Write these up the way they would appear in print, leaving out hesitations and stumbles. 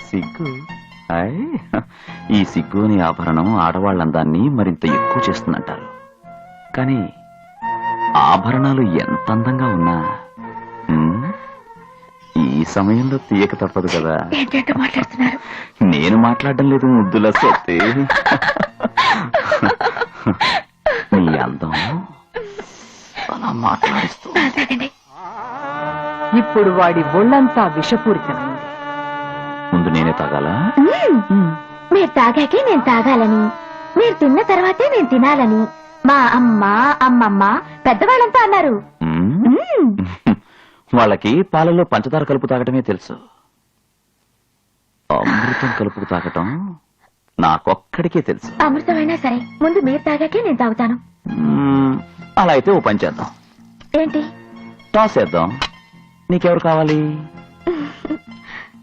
సిగ్గు ఈ సిగ్గు అనే ఆభరణం ఆడవాళ్ళందాన్ని మరింత ఎక్కువ చేస్తుందంటారు. కానీ ఆభరణాలు ఎంత అందంగా ఉన్నా ఈ సమయంలో తీయక తప్పదు కదా. మాట్లాడుతున్నారు? నేను మాట్లాడడం లేదు ముద్దుల సొత్తే. నీ అందం అలా మాట్లాడిస్తూ. ఇప్పుడు వాడి ఒళ్ళంతా విషపూరితమైంది. ముందు నేనే తాగాలా? మీరు తాగాకే నేను తాగాలని, మీరు తిన్న తర్వాతే నేను తినాలని మా అమ్మ అమ్మమ్మ పెద్దవాళ్ళంతా అన్నారు. వాళ్ళకి పాలలో పంచదార కలుపు తాగటమే తెలుసు. అమృతం కలుపుకు తాగటం నాకొక్కడికే తెలుసు. అమృతమైనా సరే ముందు మీరు తాగాకే నేను తాగుతాను. అలా అయితే ఓ పని చేద్దాం. ఏంటి? టాస్ వేద్దాం. నీకెవరు కావాలి?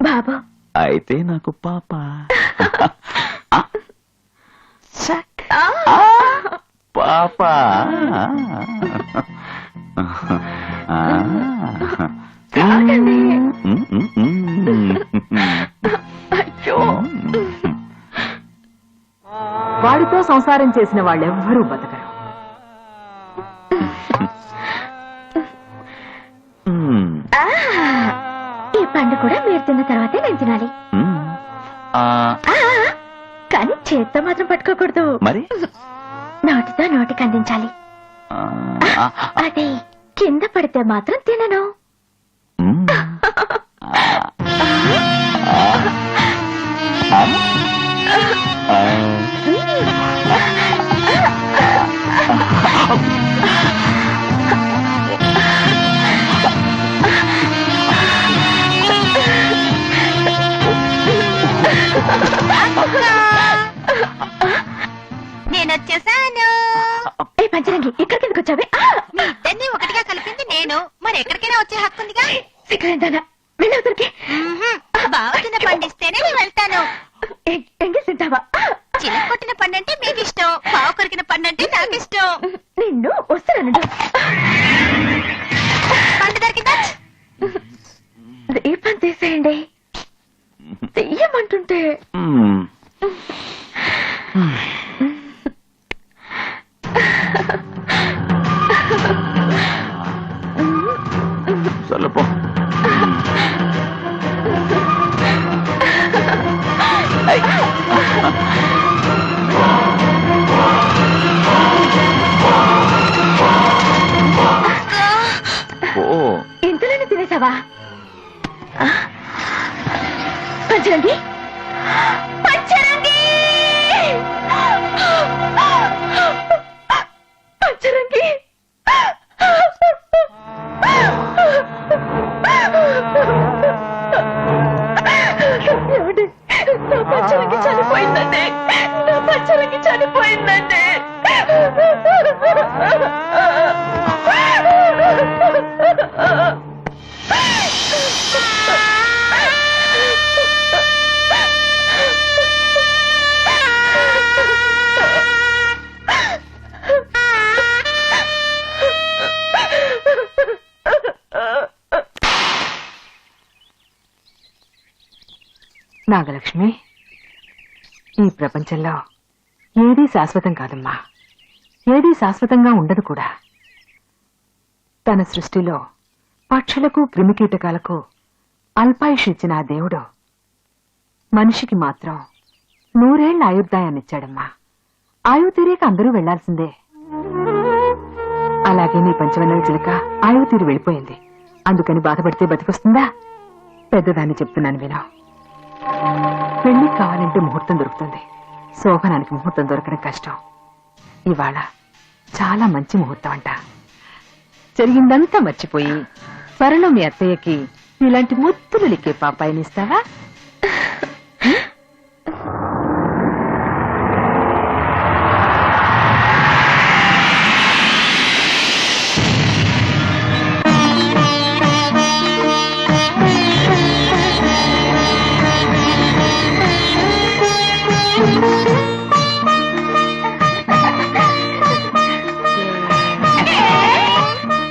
బాబు. అయితే నాకు పాప. పాప. వాడితో సంసారం చేసిన వాళ్ళెవ్వరూ బతకరు. ఈ పండు కూడా మీరు తిన్న తర్వాతే నేను తినాలి. కానీ చేత్తో మాత్రం పట్టుకోకూడదు. మరి నోటితో నోటికి అందించాలి. అదే కింద పడితే మాత్రం తినను. నేను వచ్చేసాను. పంచరంగి ఇక్కడికి ఎందుకు వచ్చావే? మీ ఇద్దరిని ఒకటిగా కలిపింది నేను. మరి ఎక్కడికైనా వచ్చే హక్కు ఉందిగా. వెళ్ళవుతరికి బావ తిన్న పండిస్తేనే నేను వెళ్తాను. ఎంగి తింటావా? చిన్న కొట్టిన పండంటే మీకు ఇష్టం, బావ కొరికిన పండంటే నాకు ఇష్టం. నిన్ను వస్తానండు. పండు దొరికిందా? దీపం తీసేయండి. చెయ్యమంటుంటే చల్లపో. ఇంతలోనే తినేసావా? పంచరంగి పంచరంగి పంచరంగి నా పంచరంగి చనిపోయిందండి. నా పంచరంగి చనిపోయిందండి. నాగలక్ష్మి, ఈ ప్రపంచంలో ఏదీ శాశ్వతం కాదమ్మా. ఏదీ శాశ్వతంగా ఉండదు కూడా. తన సృష్టిలో పక్షులకు క్రిమికీటకాలకు అల్పాయుష్ ఇచ్చిన ఆ దేవుడు మనిషికి మాత్రం 100 ఏళ్ల ఆయుర్దాయాన్నిచ్చాడమ్మా. ఆయువు తీరేక అందరూ వెళ్లాల్సిందే. అలాగే నీ పంచవన్నెల చిలుక ఆయువు తీరి వెళ్ళిపోయింది. అందుకని బాధపడితే బతికొస్తుందా? పెద్దదాన్ని చెప్తున్నాను వినో. పెళ్లి కావాలంటే ముహూర్తం దొరుకుతుంది. శోభనానికి ముహూర్తం దొరకడం కష్టం. ఇవాళ చాలా మంచి ముహూర్తం అంట. జరిగిందంతా మర్చిపోయి త్వరలో మీ అత్తయ్యకి ఇలాంటి ముత్తులు లిక్కే పాపాయిని ఇస్తావా?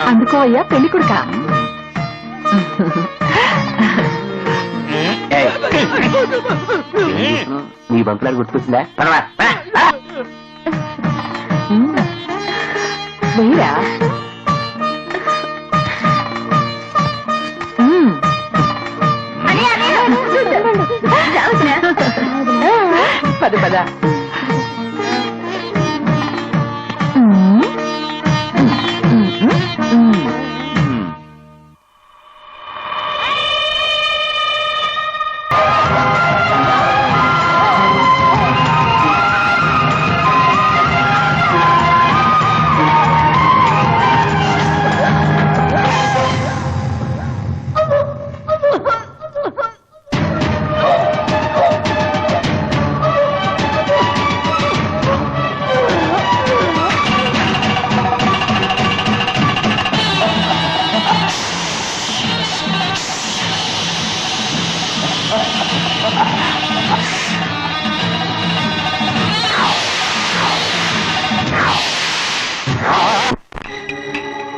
అందుకోవయ్యా పెళ్లి కొడుకా. నీ బంకులారు గుర్తుకొచ్చిందా పదవా, పద, పద. వెయ్యరా పద పద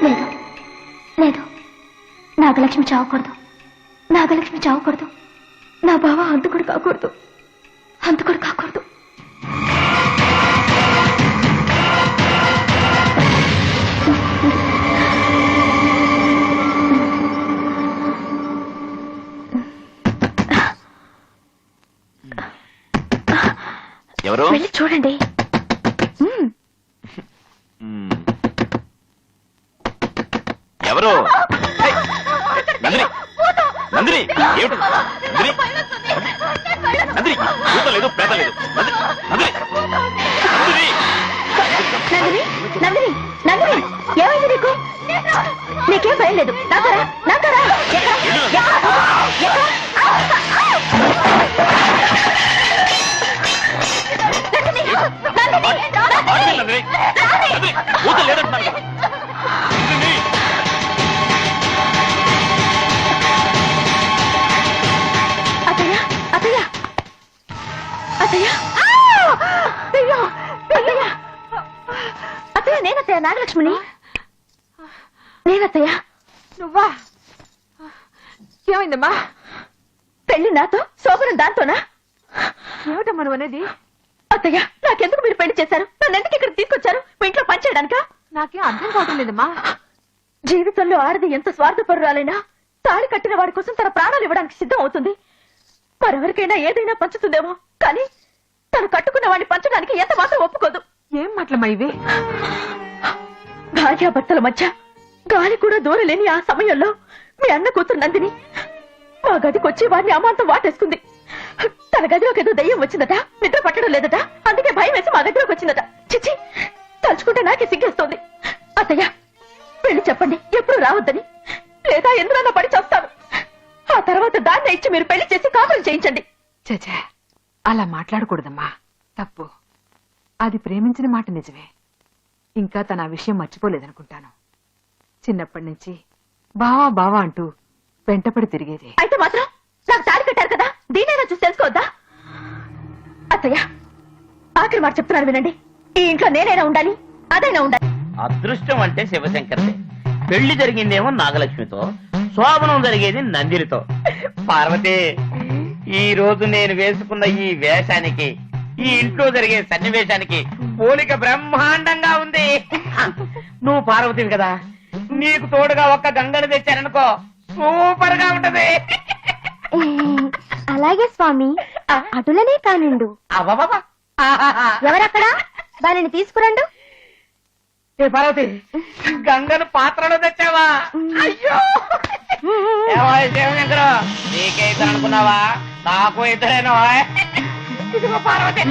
లేదు లేదు, నాగలక్ష్మి చావకూడదు, నాగలక్ష్మి చావకూడదు, నా బావ హంతకుడు కాకూడదు, హంతకుడు కాకూడదు. ఎవరు వెళ్ళి చూడండి. ఎవరు నందిని నందిని ఏమిటి నందిని నందిని భూతం లేదు ప్రేత లేదు నందిని నందిని నందిని నందిని నందిని ఏమైంది నీకు? నీకేం భయం లేదు. నాకరా నాకరా భూతం లేదంటున్నాను కదా. అతయ్య అతయ్య అతయ్య అయ్యో అతయ్య అతయ్య నేనత్తయ్య నాగలక్ష్మిని. నేనత్తయ్య. నువ్వా? ఏమైందమ్మా? పెళ్లి నాతో, శోభనం దాంతోనా? ఏమిటమ్మా నువ్వు అనేది? అత్తయ్య నాకెందుకు మీరు పెళ్లి చేశారు? నన్ను ఎందుకు ఇక్కడ తీసుకొచ్చారు? మీ ఇంట్లో పని చేయడానికా? నాకేం అర్థం కావటం లేదమ్మా. జీవితంలో ఆడది ఎంత స్వార్థపరురాలైనా తాళి కట్టిన వాడి కోసం తన ప్రాణాలు ఇవ్వడానికి సిద్ధం అవుతుంది. మరెవరికైనా ఏదైనా పంచుతుందేమో, కానీ తను కట్టుకున్న వాడిని పంచడానికి ఎంత మాత్రం ఒప్పుకోదు. ఏం మాటలమ్మా ఇవి? భార్యాభర్తల మధ్య గాలి కూడా దూరలేని ఆ సమయంలో మీ అన్న కూతురు నందిని మా గదికొచ్చి వాడిని అమాంతం వాటేసుకుంది. తన గదిలోకి ఏదో దయ్యం వచ్చిందట, నిద్ర పట్టడం లేదట, అందుకే భయం వేసి మా గదిలోకి వచ్చిందట. చిచ్చి, తలుచుకుంటే నాకే సిగ్గేస్తోంది. అత్తయ్య వెళ్ళి చెప్పండి ఎప్పుడు రావద్దని, లేదా ఎందులో పడి చేస్తాను. ఆ తర్వాత దాన్ని ఇచ్చి మీరు పెళ్లి చేసి కాపురం చేయించండి. చచా, అలా మాట్లాడకూడదమ్మా, తప్పు. అది ప్రేమించిన మాట నిజమే. ఇంకా తన ఆ విషయం మర్చిపోలేదనుకుంటాను. చిన్నప్పటి నుంచి బావా బావా అంటూ వెంటపడి తిరిగేది. అయితే మాత్రం నాకు తాళి కట్టారు కదా, దీనైనా చూసి తెలుసుకోవద్దా? అత్తయ్య ఆఖరి మాట చెప్తున్నాను వినండి. ఈ ఇంట్లో నేనైనా ఉండాలి, అదైనా ఉండాలి. అదృష్టం అంటే శివశంకర్దే. పెళ్లి జరిగిందేమో నాగలక్ష్మితో, శోభనం జరిగేది నందినితో. పార్వతి, ఈ రోజు నేను వేసుకున్న ఈ వేషానికి, ఈ ఇంట్లో జరిగే సన్నివేశానికి పోలిక బ్రహ్మాండంగా ఉంది. నువ్వు పార్వతివి కదా, నీకు తోడుగా ఒక్క గంగని తెచ్చారనుకో, సూపర్ గా ఉంటది. అలాగే స్వామి, అటులనే కానిండు. అవ్వబాబా, ఎవరక్కడ? దానిని తీసుకురండు. ఏ పార్వతి, గంగను పాత్రలో తెచ్చావా? అయ్యో, శివశంకరు, నీకే ఇద్దరు అనుకున్నావా? నాకు ఇద్దరేనో. ఇదిగో పార్వతి.